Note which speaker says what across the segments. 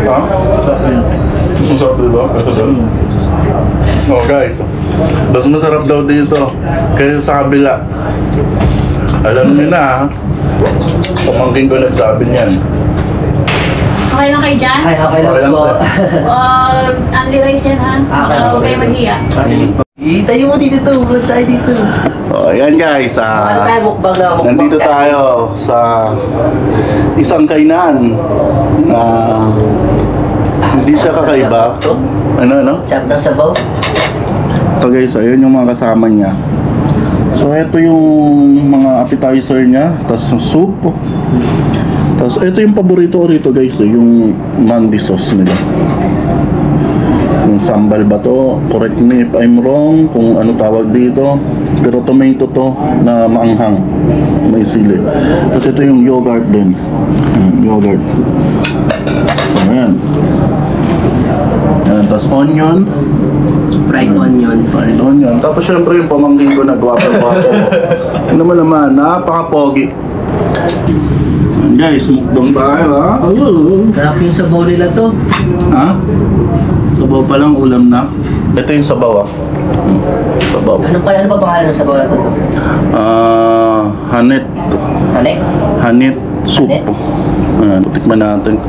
Speaker 1: Ha? Masarap dito? Ito doon? Oh guys, mas masarap daw dito kaysa sa kabila. Alam niyo na ha? Pamangkin ko nagsabi niyan.
Speaker 2: Okay lang kayo dyan?
Speaker 3: Ay, okay lang po.
Speaker 2: Only rice yan ha? Huwag kayo mahiya.
Speaker 3: Tayo mo dito to, vlog tayo dito.
Speaker 1: Oh, ayan guys,
Speaker 3: Ano tayo mukbang na mukbang?
Speaker 1: nandito tayo sa isang kainan na hindi siya kakaiba. Ano?
Speaker 3: Chap ng sabaw.
Speaker 1: Ito guys, ayun yung mga kasama niya. So ito yung mga appetizer niya, tapos yung soup. Tapos ito yung paborito ko rito guys, yung mandi sauce nila. Yung sambal ba to? Correct me if I'm wrong kung ano tawag dito. Pero tomato to na maanghang. May sili. Tapos ito yung yogurt din. Yogurt. Ayan. Ayan. Tapos onion.
Speaker 3: Fried onion.
Speaker 1: Fried onion. Tapos syempre yung pamangkin ko nagwapo-wapo. Ano naman, napaka-pogi. Ayan guys, mukbang tayo ha.
Speaker 3: Sarap yung sabaw nila to.
Speaker 1: Ha? Sabaw pa lang, ulam na. Ito yung sabaw ah. Sabaw.
Speaker 3: Ano ba pangalan ng sabaw na to?
Speaker 1: Hanit.
Speaker 3: Hanek?
Speaker 1: Hanit soup.
Speaker 3: Hanit?
Speaker 1: Ayan, tikman natin.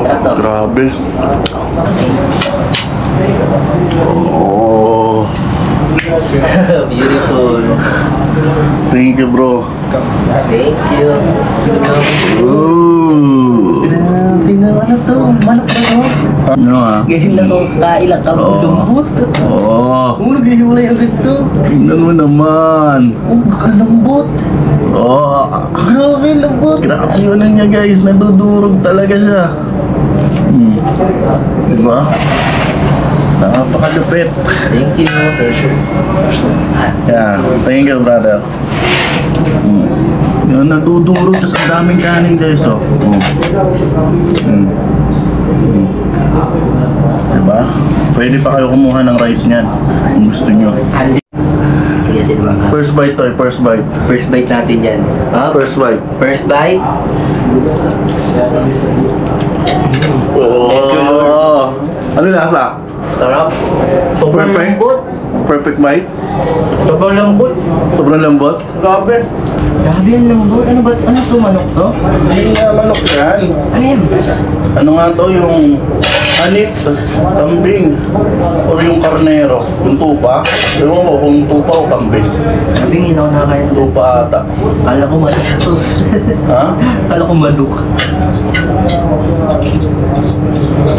Speaker 3: Sarap to.
Speaker 1: Grabe. Oh.
Speaker 3: Beautiful.
Speaker 1: Thank you bro.
Speaker 3: Thank you.
Speaker 1: Ooh.
Speaker 3: Grabe na, ano to? Manok na to?
Speaker 1: Ano ah?
Speaker 3: Ngayon lang ako kailang kabog lambot.
Speaker 1: Oo.
Speaker 3: Naghihiwalay agad to.
Speaker 1: Tingnan mo naman.
Speaker 3: Kalambot.
Speaker 1: Oo.
Speaker 3: Grabe, lambot.
Speaker 1: Grabe yun niya guys. Nadudurog talaga siya. Diba? Napakalupit.
Speaker 3: Thank you. Pleasure.
Speaker 1: Yeah, thank you brother. Yan, nadudurog tas ang daming kanin guys oh. Diba? Pwede pa kayo kumuha ng rice niyan kung gusto nyo.
Speaker 3: Tingnan din mga.
Speaker 1: First bite to, first bite.
Speaker 3: First bite natin yan. Ha?
Speaker 1: First bite.
Speaker 3: First bite.
Speaker 1: Oh. Ano lasa?
Speaker 3: Sarap. Sobrang
Speaker 1: Perfect?
Speaker 3: lambot.
Speaker 1: Perfect bite?
Speaker 3: Sobrang lambot.
Speaker 1: Sobrang lambot?
Speaker 3: Grabe. Grabe ang lambot. Ano ba? Ano to, manok to?
Speaker 1: Hindi nga manok yan.
Speaker 3: Ano yan?
Speaker 1: Ano nga to yung hanip, tas kambing, or yung karnero, yung tupa. Ewan ko kung tupa o kambing.
Speaker 3: Sabi nga ako nakakain to.
Speaker 1: Tupa ata.
Speaker 3: Kala ko manok to.
Speaker 1: Ha?
Speaker 3: Kala ko manok.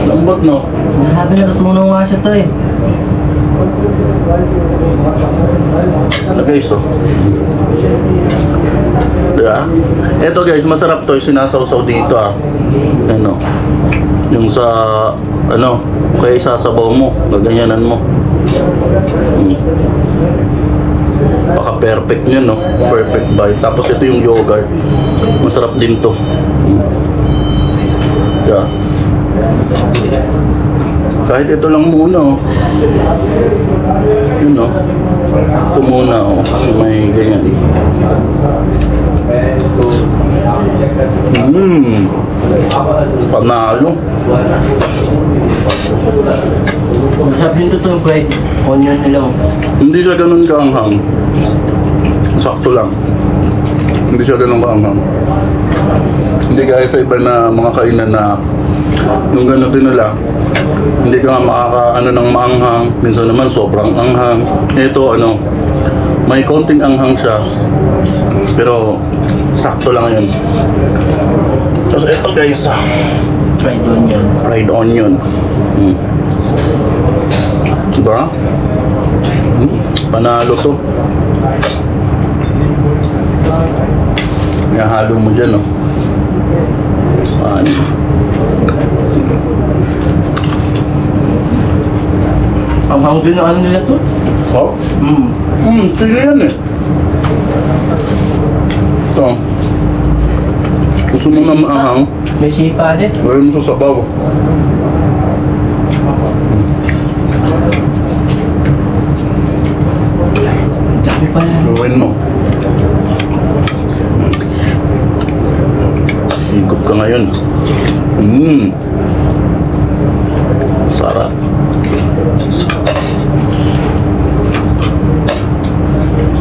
Speaker 1: Lambot no?
Speaker 3: Grabe, natutunaw nga siya to eh.
Speaker 1: Ano guys oh? Diba? Eto guys, masarap to yung sinasawsaw dito ah. Ano? Yung sa, ano, kaya isasabaw mo, gaganyanan mo. Baka perfect nyo no? Perfect bite. Tapos ito yung yogurt. Masarap din to. Yeah. Kahit ito lang muna oh. Yun oh. Ito muna oh. May ganyan. Panalo.
Speaker 3: Masarap din to yung fried onion nila.
Speaker 1: Hindi siya ganun kaanghang. Sakto lang. Hindi siya ganun kaanghang. Hindi kaya sa iba na mga kainan na yung gano'n din nila. Hindi ka nga makakaano ng maanghang. Minsan naman sobrang anghang. Ito ano, may konting anghang siya. Pero sakto lang yun. Tapos ito guys,
Speaker 3: Fried onion.
Speaker 1: fried onion. Diba? Panalo to. Ihahalo mo dyan, oh. Saan?
Speaker 3: Ang hang din na ano nila to?
Speaker 1: Oh? Sige yan eh. Ito. Gusto mo na maanghang?
Speaker 3: May sipa din.
Speaker 1: Gawin mo sa sabaw.
Speaker 3: Dami pala.
Speaker 1: Gawin mo. ngayon. Sarap.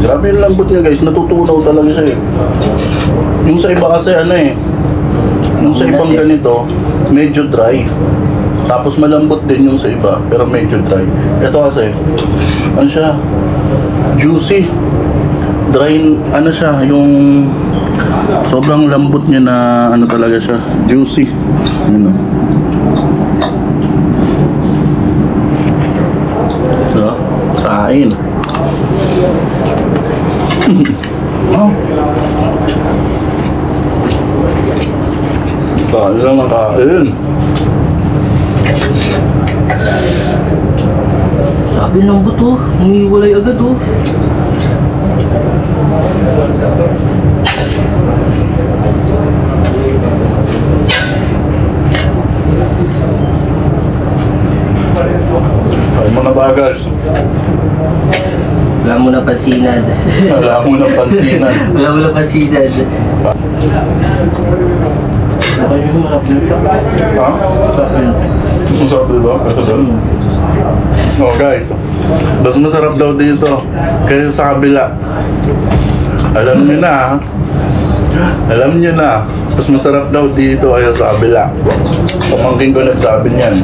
Speaker 1: Grabe yung lambot niya guys, natutunaw talaga siya eh. Yung sa iba kasi ano eh, yung sa ibang ganito, medyo dry. Tapos malambot din yung sa iba, pero medyo dry. Ito kasi, ano siya, juicy. Dry, ano siya, yung sobrang lambot niya na ano talaga siya, juicy. Yun o. So, kain. Oh. Kain lang ang kain.
Speaker 3: Sabi ng buto, umiwalay agad oh.
Speaker 1: Kain mo na ba guys?
Speaker 3: Wala mo na pansinad.
Speaker 1: Wala mo ng pansinan.
Speaker 3: Wala mo na pansinad. Okay, masarap din.
Speaker 1: Ha?
Speaker 3: Masarap din.
Speaker 1: Masarap dito? Ito doon? Oh guys, mas masarap daw dito kaysa sa kabila. Alam niyo na ha? Alam niyo na, mas masarap daw dito kaysa sa kabila. Pamangkin ko nagsabi niyan.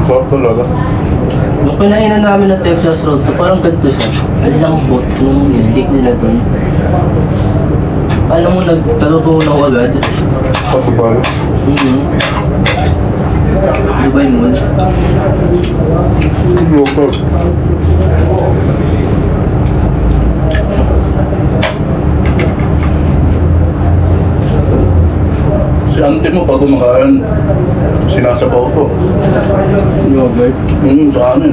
Speaker 1: Sarap talaga.
Speaker 3: Nung kinainan namin ng Texas Road, parang ganito siya. Ang lambot nung steak nila doon. Alam mo, nagtatutunaw agad.
Speaker 1: Pagbabago.
Speaker 3: Dubai Mall.
Speaker 1: Local. Si auntie mo pag kumakain, sinasabaw to.
Speaker 3: Yogurt.
Speaker 1: Sa amin.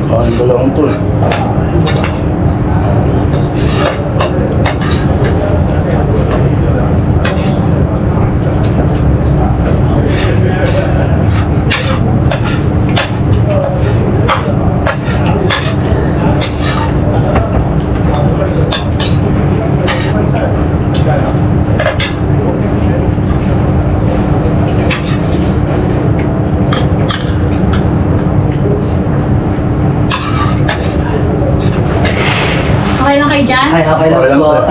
Speaker 1: Kain ka lang to eh.
Speaker 2: Okay lang kayo dyan?
Speaker 3: Ay, okay lang
Speaker 1: Okay lang,
Speaker 3: po.
Speaker 1: sir.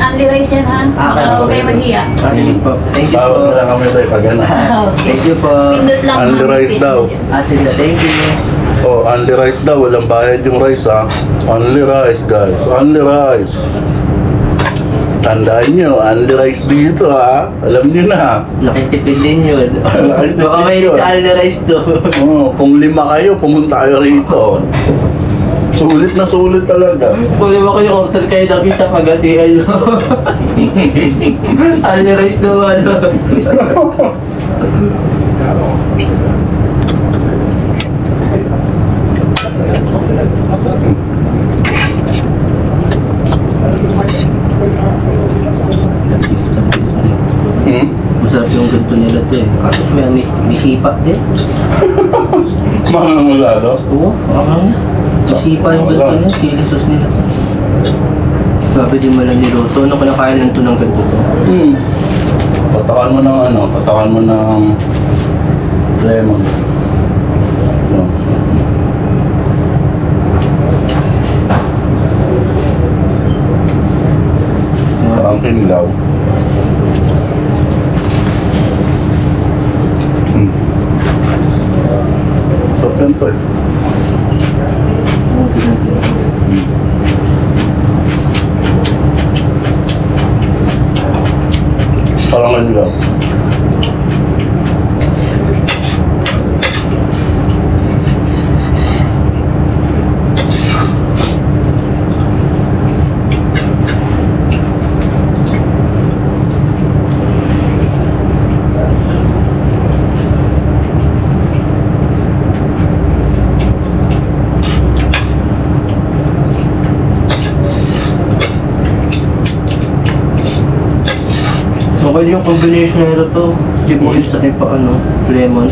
Speaker 2: Only rice yan ha?
Speaker 3: Okay.
Speaker 2: Huwag kayo mahiya.
Speaker 3: Sige po. Thank you
Speaker 1: Bawal
Speaker 3: po.
Speaker 1: na lang kami tayo pag ano.
Speaker 3: Thank you po.
Speaker 2: Pindot lang.
Speaker 1: Only
Speaker 2: ma'am.
Speaker 1: rice daw.
Speaker 3: Sige, thank you.
Speaker 1: Oh, only rice daw. Walang bayad yung rice ha. Only rice guys. Only rice. Tandaan nyo, only rice dito ha. Alam nyo na.
Speaker 3: Nakitipid din yun.
Speaker 1: Nakitipid
Speaker 3: Baka may
Speaker 1: yun.
Speaker 3: rice doon.
Speaker 1: Oh, kung 5 kayo, pumunta kayo rito. Sulit na sulit talaga.
Speaker 3: Kung lima ko yung order kayo lagi sa pagatian nyo. Ano rice doon?
Speaker 1: Hmm?
Speaker 3: Masarap yung ganito nila to eh. Kaso may sipa din.
Speaker 1: Mga mula to?
Speaker 3: Oo, amang na. May sipa yung ganito nila, chili sauce nila. Grabe din mo lang niluto. Ano kinakain lang to ng ganito to?
Speaker 1: Hmm. Patakan mo ng ano, patakan mo ng lemon. No. Parang kinilaw. Hmm. Sarap yan to eh.
Speaker 3: Oo, tignan.
Speaker 1: Parang kinilaw.
Speaker 3: Okay yung combination na ito to. Sibuyas at may pa ano, lemon.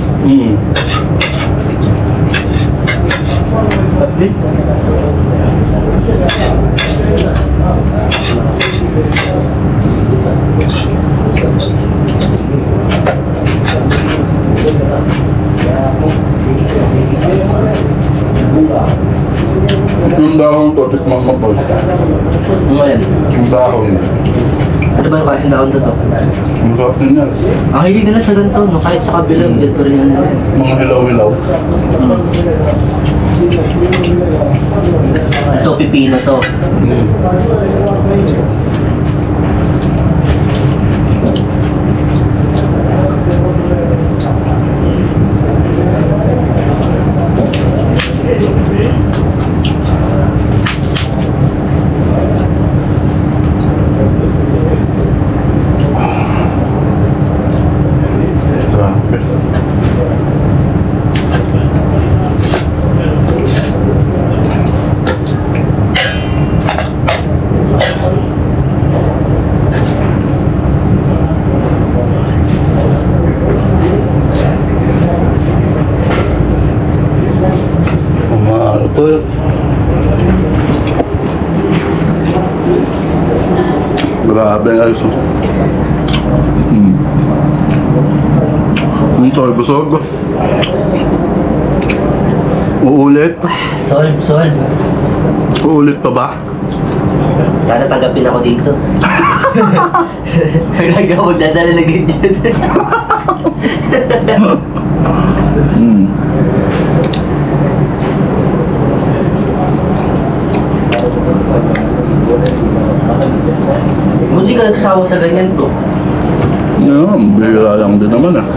Speaker 3: Okay.
Speaker 1: Yung dahon to, tikman mo to.
Speaker 3: Ngayon,
Speaker 1: Yung dahon.
Speaker 3: ano ba yung kasi naon to to?
Speaker 1: Ang sarap din yan.
Speaker 3: Ang hilig nila sa ganito, no? Kahit sa kabila, ganito rin yan.
Speaker 1: Mga hilaw-hilaw.
Speaker 3: Ito, pipino to.
Speaker 1: Grabe. Ito grabe guys. Ito ay busog. Uulit.
Speaker 3: Solve.
Speaker 1: Uulit pa ba?
Speaker 3: Sana tanggapin ako dito. Lagi ako magdadala na ganyan. Buti ka nagkasawa sa ganyan to.
Speaker 1: Bihira lang din naman ah.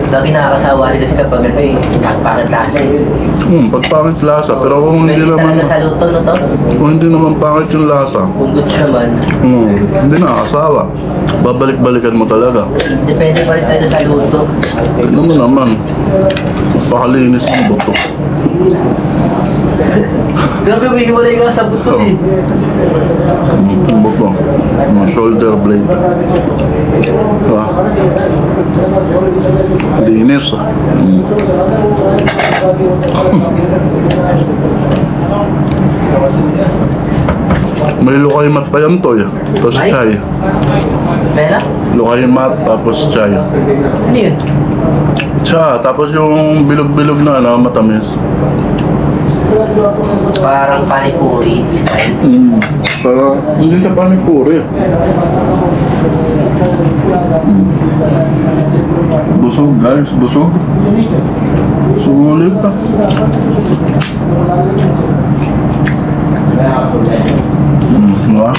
Speaker 3: Lagi nakakasawa rin kasi kapag ano eh, pangit lasa eh.
Speaker 1: Pagpangit lasa, pero kung hindi
Speaker 3: Pwede
Speaker 1: naman,
Speaker 3: talaga sa luto, no to?
Speaker 1: kung hindi naman pangit yung lasa,
Speaker 3: Kung goods naman,
Speaker 1: hindi nakakasawa. Babalik-balikan mo talaga.
Speaker 3: depende pa rin talaga sa luto.
Speaker 1: Tignan mo naman, pakalinis ng buto.
Speaker 3: Grabe, may hiwalay ka sa buto eh.
Speaker 1: Ang buto, mga shoulder blade. Diba? Linis ah. May lukay mat pa yan to tapos
Speaker 3: Ay?
Speaker 1: chai.
Speaker 3: Mela?
Speaker 1: Lukay mat tapos chai.
Speaker 3: Ano yun?
Speaker 1: Cha, tapos yung bilog-bilog na matamis.
Speaker 3: Parang panipuri style.
Speaker 1: Pero hindi siya panipuri. Busog guys, busog. Sulit ah. Diba?